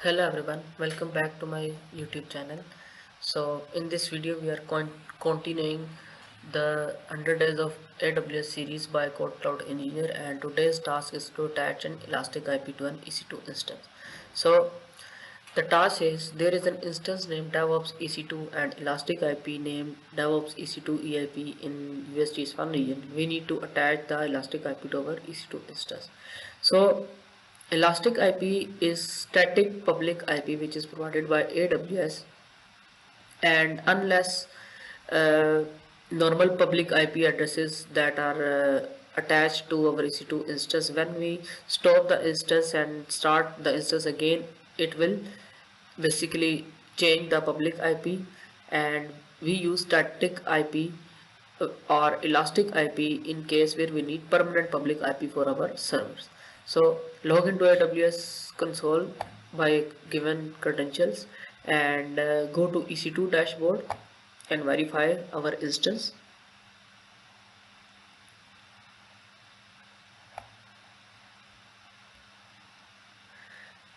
Hello everyone, welcome back to my YouTube channel. So in this video we are continuing the 100 days of AWS series by KodeKloud engineer, and today's task is to attach an elastic IP to an EC2 instance. So the task is there is an instance named DevOps EC2 and elastic IP named DevOps EC2 EIP in USG1 region. We need to attach the elastic IP to our EC2 instance. So elastic IP is static public IP which is provided by AWS, and unless uh, normal public IP addresses that are attached to our EC2 instance, when we stop the instance and start the instance again, it will basically change the public IP, and we use static IP or elastic IP in case where we need permanent public IP for our servers. So log into AWS console by given credentials and go to EC2 dashboard and verify our instance.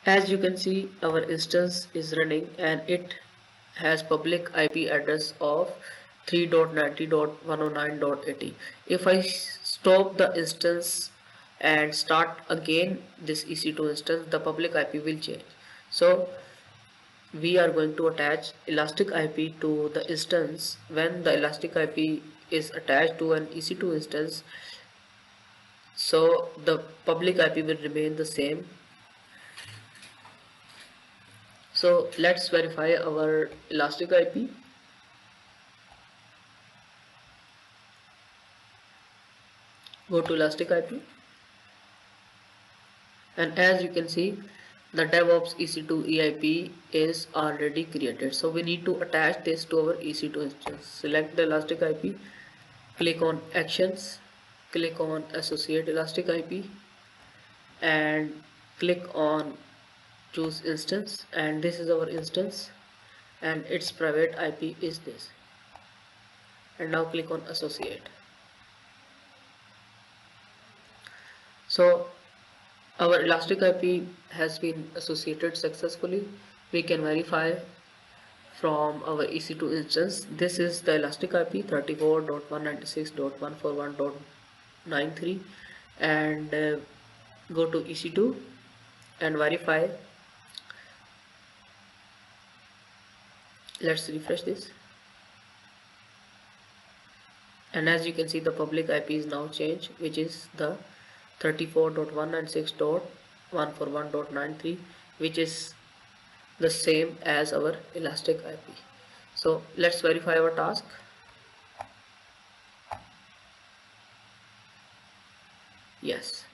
As you can see, our instance is running and it has public IP address of 3.90.109.80. If I stop the instance and start again this EC2 instance, the public IP will change. So we are going to attach elastic IP to the instance. When the elastic IP is attached to an EC2 instance, so the public IP will remain the same. So let's verify our elastic IP. Go to elastic IP, and as you can see, the DevOps EC2 EIP is already created. So we need to attach this to our EC2 instance. Select the elastic IP, click on actions, click on associate elastic IP, and click on choose instance, and this is our instance and its private IP is this, and now click on associate. So our elastic IP has been associated successfully. We can verify from our EC2 instance. This is the elastic IP 34.196.141.93, and go to EC2 and verify. Let's refresh this, and as you can see, the public IP is now changed, which is the 34.196.141.93, which is the same as our elastic IP. So let's verify our task. Yes,